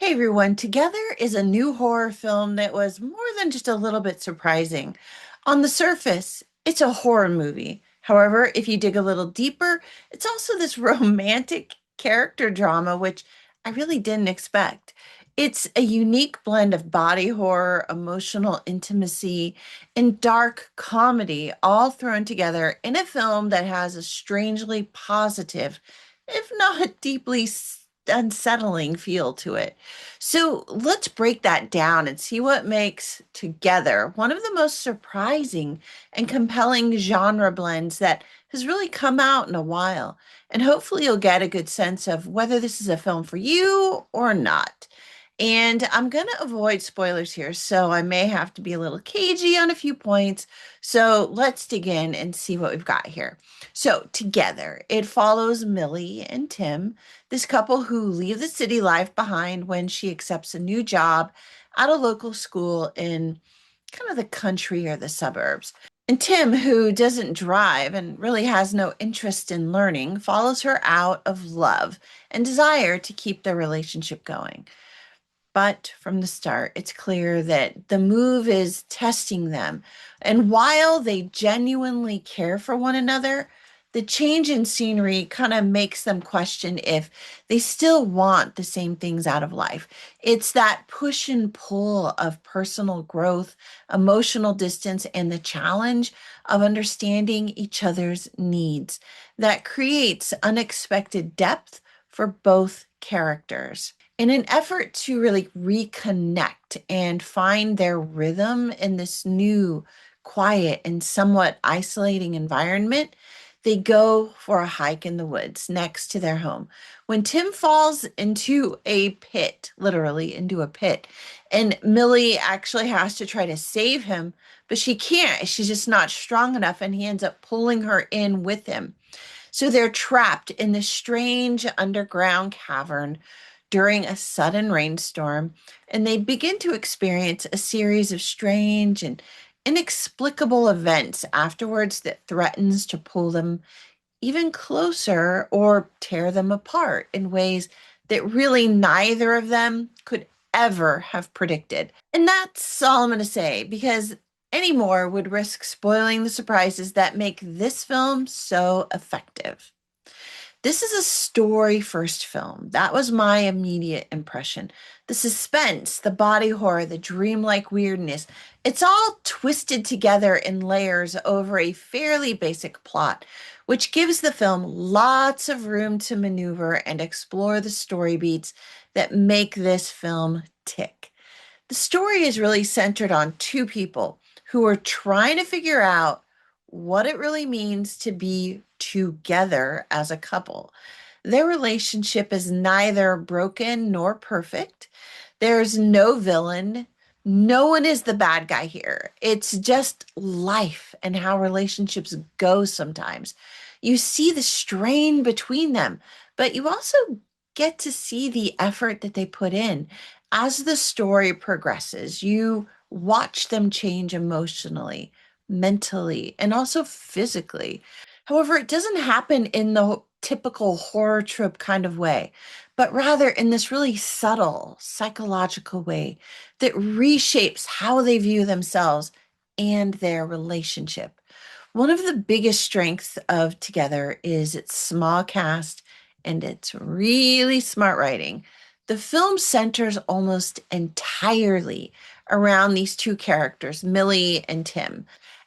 Hey everyone, Together is a new horror film that was more than just a little bit surprising. On the surface, it's a horror movie. However, if you dig a little deeper, it's also this romantic character drama, which I really didn't expect. It's a unique blend of body horror, emotional intimacy, and dark comedy all thrown together in a film that has a strangely positive, if not deeply unsettling feel to it. So let's break that down and see what makes Together one of the most surprising and compelling genre blends that has really come out in a while. And hopefully, you'll get a good sense of whether this is a film for you or not. And I'm going to avoid spoilers here, so I may have to be a little cagey on a few points. So let's dig in and see what we've got here. So, Together, it follows Millie and Tim, this couple who leave the city life behind when she accepts a new job at a local school in kind of the country or the suburbs. And Tim, who doesn't drive and really has no interest in learning, follows her out of love and desire to keep their relationship going. But from the start, it's clear that the move is testing them. And while they genuinely care for one another, the change in scenery kind of makes them question if they still want the same things out of life. It's that push and pull of personal growth, emotional distance, and the challenge of understanding each other's needs that creates unexpected depth for both characters. In an effort to really reconnect and find their rhythm in this new, quiet, and somewhat isolating environment, they go for a hike in the woods next to their home. When Tim falls into a pit, literally into a pit, and Millie actually has to try to save him, but she can't. She's just not strong enough, and he ends up pulling her in with him. So they're trapped in this strange underground cavern during a sudden rainstorm, and they begin to experience a series of strange and inexplicable events afterwards that threatens to pull them even closer or tear them apart in ways that really neither of them could ever have predicted. And that's all I'm going to say because any more would risk spoiling the surprises that make this film so effective. This is a story first film. That was my immediate impression. The suspense, the body horror, the dreamlike weirdness, it's all twisted together in layers over a fairly basic plot, which gives the film lots of room to maneuver and explore the story beats that make this film tick. The story is really centered on two people who are trying to figure out what it really means to be together as a couple. Their relationship is neither broken nor perfect. There's no villain. No one is the bad guy here. It's just life and how relationships go sometimes. You see the strain between them, but you also get to see the effort that they put in. As the story progresses, you watch them change emotionally, mentally, and also physically. However, it doesn't happen in the typical horror trope kind of way, but rather in this really subtle psychological way that reshapes how they view themselves and their relationship. One of the biggest strengths of Together is its small cast and its really smart writing. The film centers almost entirely around these two characters, Millie and Tim.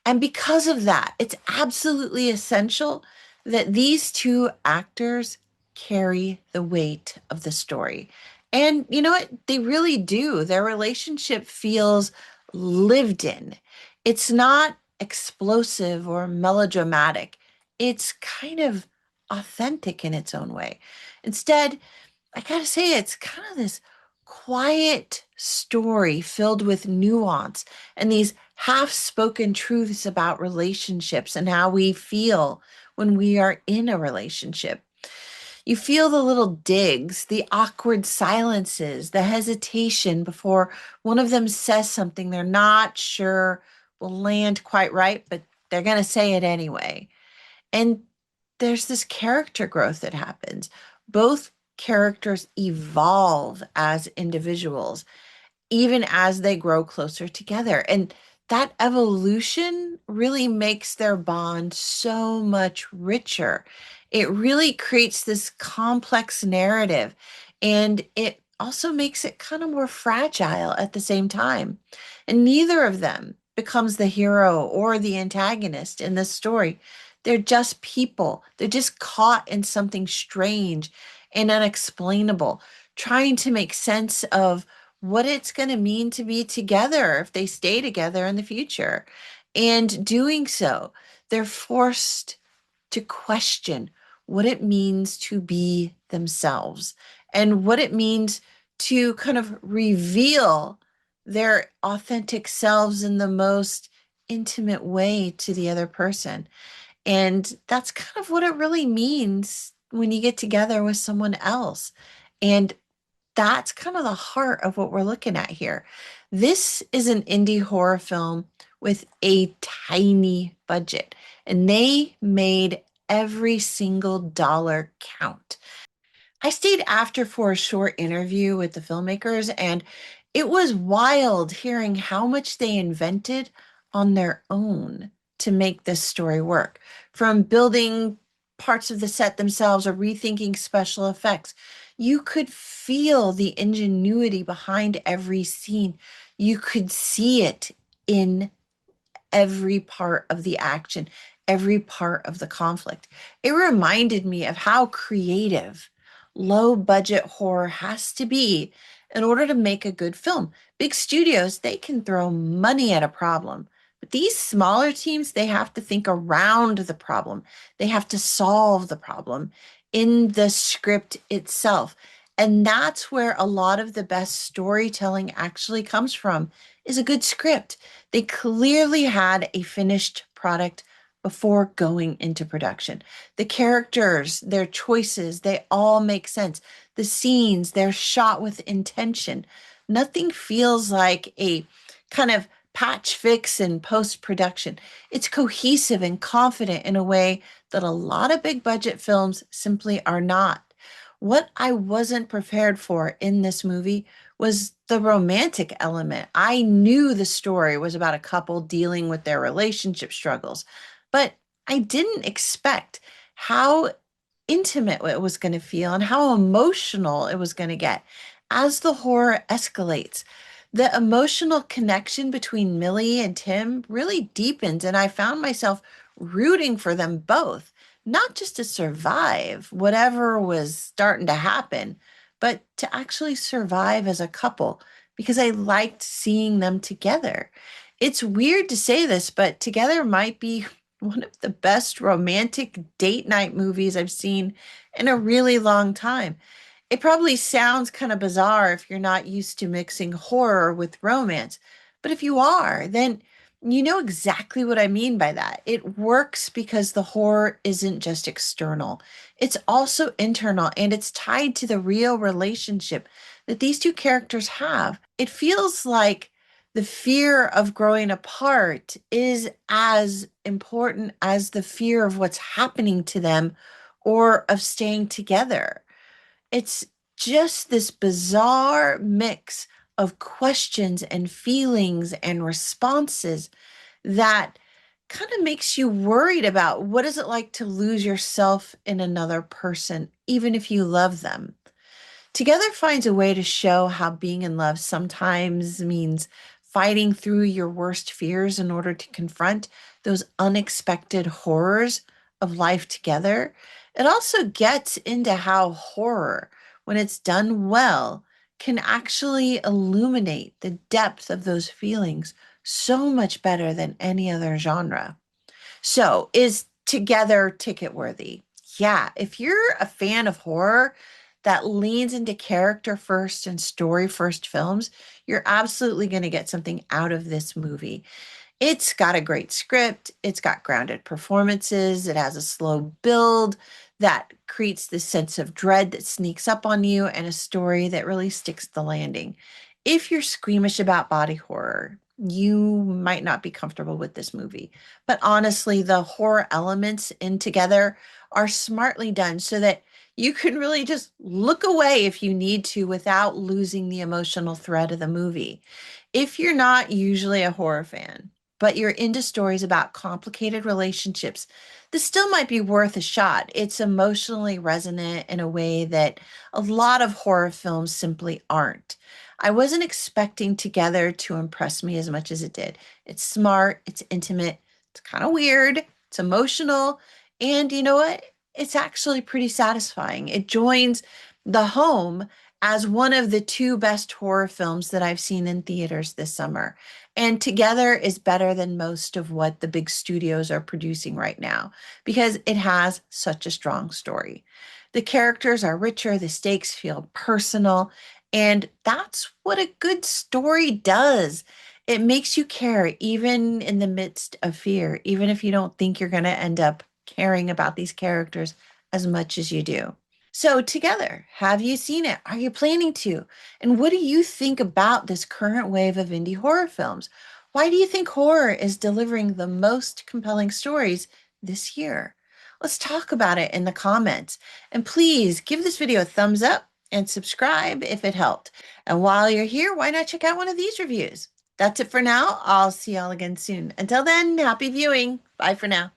And because of that, it's absolutely essential that these two actors carry the weight of the story. And you know what? They really do. Their relationship feels lived in. It's not explosive or melodramatic. It's kind of authentic in its own way. Instead, I gotta say, it's kind of this quiet story filled with nuance and these half spoken truths about relationships and how we feel when we are in a relationship. You feel the little digs, the awkward silences, the hesitation before one of them says something they're not sure will land quite right, but they're going to say it anyway. And there's this character growth that happens. Both characters evolve as individuals even as they grow closer together. And that evolution really makes their bond so much richer. It really creates this complex narrative, and it also makes it kind of more fragile at the same time. And neither of them becomes the hero or the antagonist in this story. They're just people. They're just caught in something strange and unexplainable, trying to make sense of what it's going to mean to be together if they stay together in the future. And doing so, they're forced to question what it means to be themselves and what it means to kind of reveal their authentic selves in the most intimate way to the other person. And that's kind of what it really means when you get together with someone else. And that's kind of the heart of what we're looking at here. This is an indie horror film with a tiny budget, and they made every single dollar count. I stayed after for a short interview with the filmmakers, and it was wild hearing how much they invented on their own to make this story work. From building parts of the set themselves or rethinking special effects, you could feel the ingenuity behind every scene. You could see it in every part of the action, every part of the conflict. It reminded me of how creative low budget horror has to be in order to make a good film. Big studios, they can throw money at a problem. But these smaller teams, they have to think around the problem. They have to solve the problem in the script itself. And that's where a lot of the best storytelling actually comes from, is a good script. They clearly had a finished product before going into production. The characters, their choices, they all make sense. The scenes, they're shot with intention. Nothing feels like a kind of patch fix in post production. It's cohesive and confident in a way that a lot of big budget films simply are not. What I wasn't prepared for in this movie was the romantic element. I knew the story was about a couple dealing with their relationship struggles, but I didn't expect how intimate it was going to feel and how emotional it was going to get as the horror escalates. The emotional connection between Millie and Tim really deepens, and I found myself rooting for them both, not just to survive whatever was starting to happen, but to actually survive as a couple because I liked seeing them together. It's weird to say this, but Together might be one of the best romantic date night movies I've seen in a really long time. It probably sounds kind of bizarre if you're not used to mixing horror with romance, but if you are, then you know exactly what I mean by that. It works because the horror isn't just external, it's also internal and it's tied to the real relationship that these two characters have. It feels like the fear of growing apart is as important as the fear of what's happening to them or of staying together. It's just this bizarre mix of questions and feelings and responses that kind of makes you worried about what is it like to lose yourself in another person, even if you love them. Together finds a way to show how being in love sometimes means fighting through your worst fears in order to confront those unexpected horrors of life together. It also gets into how horror, when it's done well, can actually illuminate the depth of those feelings so much better than any other genre. So, is Together ticket worthy? Yeah, if you're a fan of horror that leans into character first and story first films, you're absolutely going to get something out of this movie. It's got a great script, it's got grounded performances, it has a slow build that creates this sense of dread that sneaks up on you, and a story that really sticks the landing. If you're squeamish about body horror, you might not be comfortable with this movie. But honestly, the horror elements in Together are smartly done so that You can really just look away if you need to without losing the emotional thread of the movie. If you're not usually a horror fan, but you're into stories about complicated relationships, this still might be worth a shot. It's emotionally resonant in a way that a lot of horror films simply aren't. I wasn't expecting Together to impress me as much as it did. It's smart, it's intimate, it's kind of weird, it's emotional, and you know what? It's actually pretty satisfying. It joins The Home as one of the two best horror films that I've seen in theaters this summer. And Together is better than most of what the big studios are producing right now because it has such a strong story. The characters are richer, the stakes feel personal, and that's what a good story does. It makes you care even in the midst of fear, even if you don't think you're going to end up caring about these characters as much as you do. So, Together, have you seen it? Are you planning to? And what do you think about this current wave of indie horror films? Why do you think horror is delivering the most compelling stories this year? Let's talk about it in the comments. And please give this video a thumbs up and subscribe if it helped. And while you're here, why not check out one of these reviews? That's it for now. I'll see y'all again soon. Until then, happy viewing. Bye for now.